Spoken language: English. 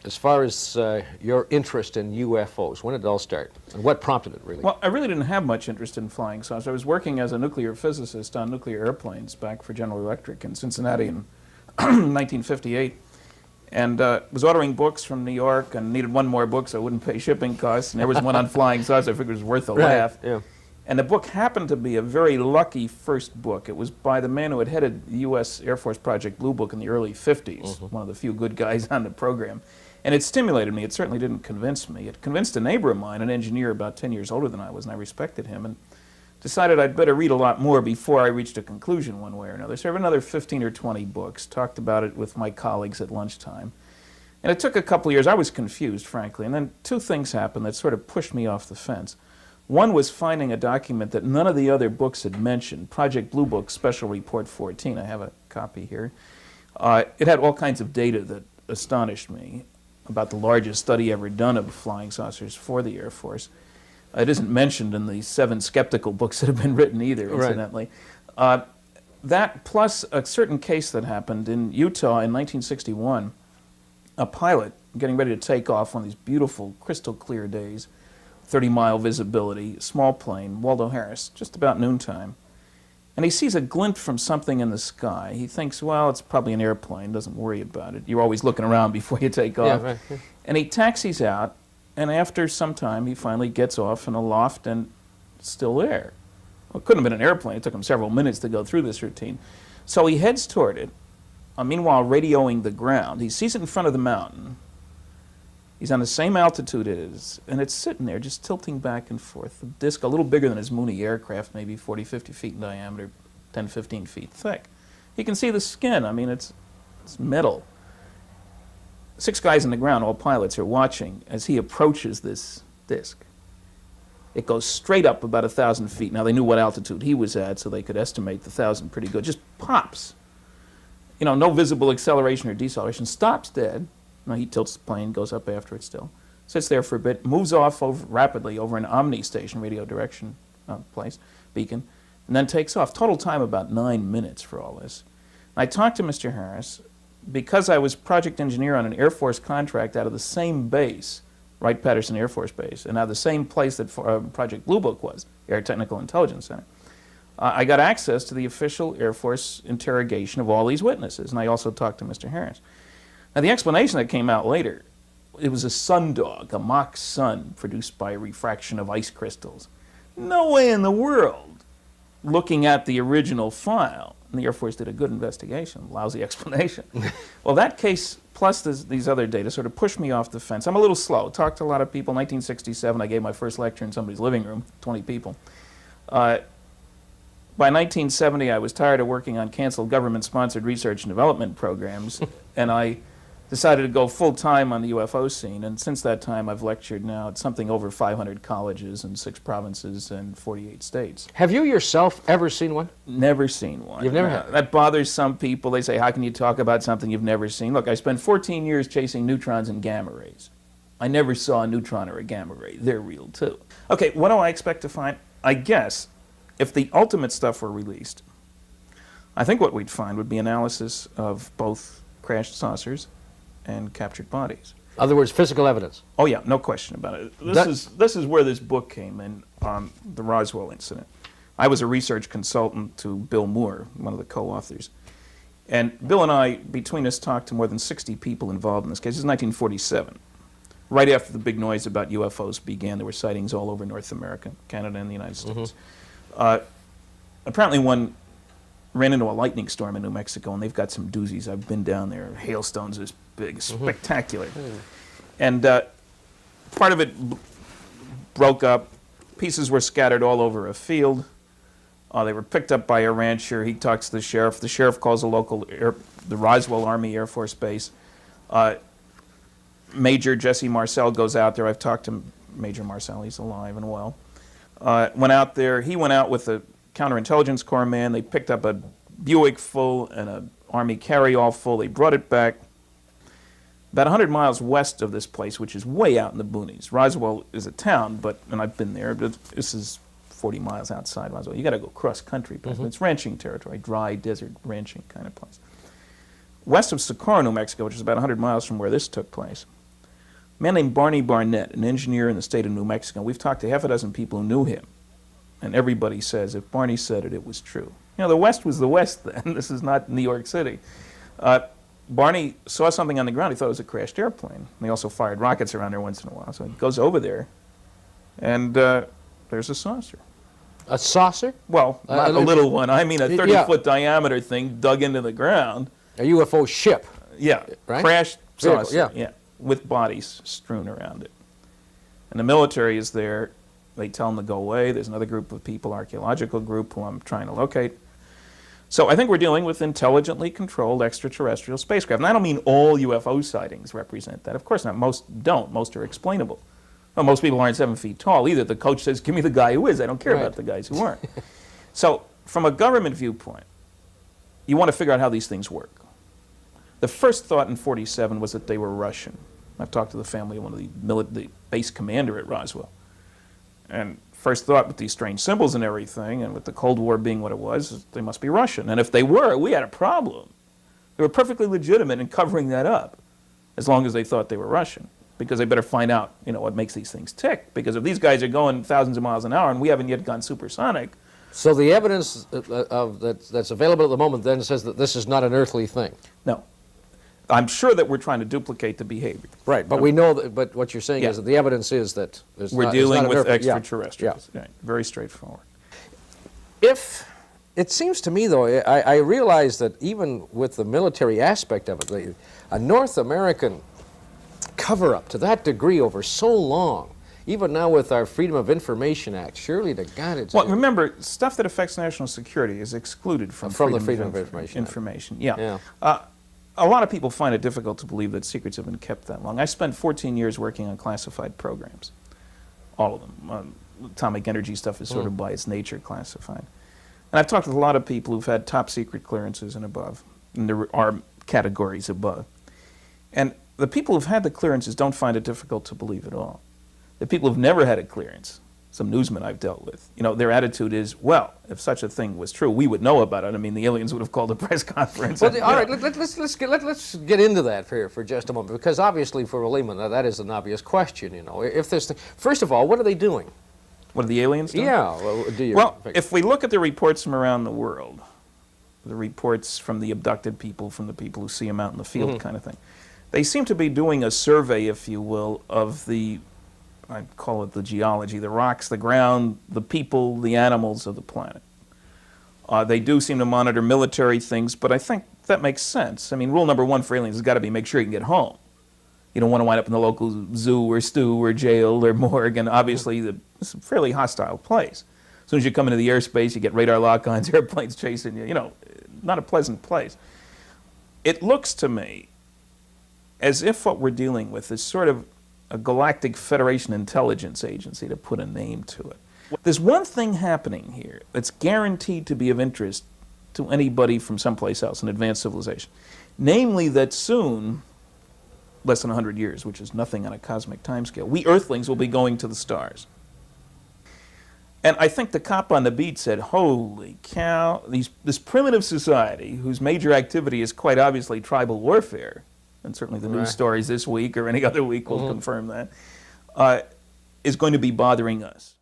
as far as your interest in UFOs? When did it all start? And what prompted it, really? Well, I really didn't have much interest in flying saucers. I was working as a nuclear physicist on nuclear airplanes back for General Electric in Cincinnati in 1958. And was ordering books from New York and needed one more book so I wouldn't pay shipping costs. And there was one on flying saucers. I figured it was worth a laugh. Yeah. And the book happened to be a very lucky first book. It was by the man who had headed the U.S. Air Force Project Blue Book in the early 50s, one of the few good guys on the program. And it stimulated me. It certainly didn't convince me. It convinced a neighbor of mine, an engineer about 10 years older than I was, and I respected him, and decided I'd better read a lot more before I reached a conclusion one way or another. So I read another 15 or 20 books, talked about it with my colleagues at lunchtime. And it took a couple of years. I was confused, frankly. And then two things happened that sort of pushed me off the fence. One was finding a document that none of the other books had mentioned, Project Blue Book Special Report 14. I have a copy here. It had all kinds of data that astonished me about the largest study ever done of flying saucers for the Air Force. It isn't mentioned in the 7 skeptical books that have been written either, incidentally. Right. That plus a certain case that happened in Utah in 1961, a pilot getting ready to take off on these beautiful, crystal clear days, 30-mile visibility, small plane, Waldo Harris, just about noontime. And he sees a glint from something in the sky. He thinks, well, it's probably an airplane, doesn't worry about it. You're always looking around before you take off. Yeah, right. And he taxis out, and after some time, he finally gets off in a loft and it's still there. Well, it couldn't have been an airplane. It took him several minutes to go through this routine. So he heads toward it, meanwhile radioing the ground. He sees it in front of the mountain. He's on the same altitude it is, and it's sitting there just tilting back and forth. The disc a little bigger than his Mooney aircraft, maybe 40, 50 feet in diameter, 10, 15 feet thick. You can see the skin. I mean, it's metal. 6 guys on the ground, all pilots, are watching as he approaches this disc. It goes straight up about 1,000 feet. Now, they knew what altitude he was at, so they could estimate the 1,000 pretty good. Just pops. You know, no visible acceleration or deceleration. Stops dead. Now, he tilts the plane, goes up after it still. Sits there for a bit, moves off rapidly over an Omni station, radio direction place, beacon, and then takes off. Total time about 9 minutes for all this. I talked to Mr. Harris because I was project engineer on an Air Force contract out of the same base, Wright-Patterson Air Force Base, and out of the same place that Project Blue Book was, Air Technical Intelligence Center. I got access to the official Air Force interrogation of all these witnesses, and I also talked to Mr. Harris. Now, the explanation that came out later, it was a sundog, a mock sun produced by refraction of ice crystals. No way in the world, looking at the original file, and the Air Force did a good investigation, lousy explanation. Well, that case, plus these other data, sort of pushed me off the fence. I'm a little slow. Talked to a lot of people. 1967, I gave my first lecture in somebody's living room, 20 people. By 1970, I was tired of working on canceled government-sponsored research and development programs, and I decided to go full-time on the UFO scene, and since that time I've lectured now at something over 500 colleges in 6 provinces and 48 states. Have you yourself ever seen one? Never seen one. You've never had? That bothers some people. They say, how can you talk about something you've never seen? Look, I spent 14 years chasing neutrons and gamma rays. I never saw a neutron or a gamma ray. They're real too. Okay, what do I expect to find? I guess if the ultimate stuff were released, I think what we'd find would be analysis of both crashed saucers and captured bodies. In other words, physical evidence. Oh yeah, no question about it. This is where this book came in on the Roswell incident. I was a research consultant to Bill Moore, one of the co-authors. And Bill and I, between us, talked to more than 60 people involved in this case. This is 1947. Right after the big noise about UFOs began, there were sightings all over North America, Canada, and the United States. Apparently one ran into a lightning storm in New Mexico, and they've got some doozies. I've been down there. Hailstones this big, spectacular. And part of it broke up. Pieces were scattered all over a field. They were picked up by a rancher. He talks to the sheriff. The sheriff calls the Roswell Army Air Force Base. Major Jesse Marcel goes out there. I've talked to Major Marcel. He's alive and well. Went out there. He went out with a counterintelligence corps man. They picked up a Buick full and an Army carry-all full. They brought it back about 100 miles west of this place, which is way out in the boonies. Roswell is a town, and I've been there, but this is 40 miles outside Roswell. You got to go cross-country. It's ranching territory, dry desert ranching kind of place. West of Socorro, New Mexico, which is about 100 miles from where this took place, A man named Barney Barnett, an engineer in the state of New Mexico. We've talked to half a dozen people who knew him, and everybody says if Barney said it, it was true. You know, the West was the West then. This is not New York City. Barney saw something on the ground. He thought it was a crashed airplane. They also fired rockets around there once in a while. So he goes over there, and there's a saucer. A saucer? Well, not a little one. I mean a 30-foot diameter thing dug into the ground. A UFO ship. Yeah, right? Crashed Vehicle, saucer. Yeah, with bodies strewn around it. And the military is there. They tell them to go away. There's another group of people, archaeological group, who I'm trying to locate. So I think we're dealing with intelligently controlled extraterrestrial spacecraft. And I don't mean all UFO sightings represent that. Of course not. Most don't. Most are explainable. Well, most people aren't 7 feet tall either. The coach says, give me the guy who is. I don't care about the guys who aren't. So from a government viewpoint, you want to figure out how these things work. The first thought in '47 was that they were Russian. I've talked to the family of one of the base commander at Roswell. And first thought, with these strange symbols and everything, and with the Cold War being what it was, they must be Russian. And if they were, we had a problem. They were perfectly legitimate in covering that up, as long as they thought they were Russian, because they better find out, you know, what makes these things tick. Because if these guys are going thousands of miles an hour and we haven't yet gone supersonic. So the evidence that's available at the moment then says that this is not an earthly thing. No. I'm sure that we're trying to duplicate the behavior. Right, but we know that, but what you're saying is that the evidence is that we're dealing with extraterrestrials. Yeah. Very straightforward. If it seems to me, though, I realize that even with the military aspect of it, a North American cover-up to that degree over so long, even now with our Freedom of Information Act, surely to God it's... Well, remember, stuff that affects national security is excluded from the Freedom of Information Act. Yeah. A lot of people find it difficult to believe that secrets have been kept that long. I spent 14 years working on classified programs, all of them. Atomic energy stuff is sort of by its nature classified. And I've talked with a lot of people who've had top secret clearances and above, and there are categories above. And the people who've had the clearances don't find it difficult to believe at all. The people who've never had a clearance, some newsmen I've dealt with, you know, their attitude is, well, if such a thing was true, we would know about it. I mean, the aliens would have called a press conference. Well, all right, let's get into that for just a moment, because obviously for a layman, that is an obvious question, you know. If there's first of all, what are they doing? What are the aliens doing? Yeah. Well, if we look at the reports from around the world, the reports from the abducted people, from the people who see them out in the field kind of thing, they seem to be doing a survey, if you will, of the, I call it the geology, the rocks, the ground, the people, the animals of the planet. They do seem to monitor military things, but I think that makes sense. I mean, rule number one for aliens has got to be make sure you can get home. You don't want to wind up in the local zoo or stew or jail or morgue, and obviously it's a fairly hostile place. As soon as you come into the airspace, you get radar lock-ons, airplanes chasing you, you know, not a pleasant place. It looks to me as if what we're dealing with is sort of a galactic Federation intelligence agency, to put a name to it. There's one thing happening here that's guaranteed to be of interest to anybody from someplace else, an advanced civilization. Namely that soon, less than 100 years, which is nothing on a cosmic timescale, we Earthlings will be going to the stars. And I think the cop on the beat said, holy cow, this primitive society, whose major activity is quite obviously tribal warfare, and certainly the news stories this week or any other week will confirm that, is going to be bothering us.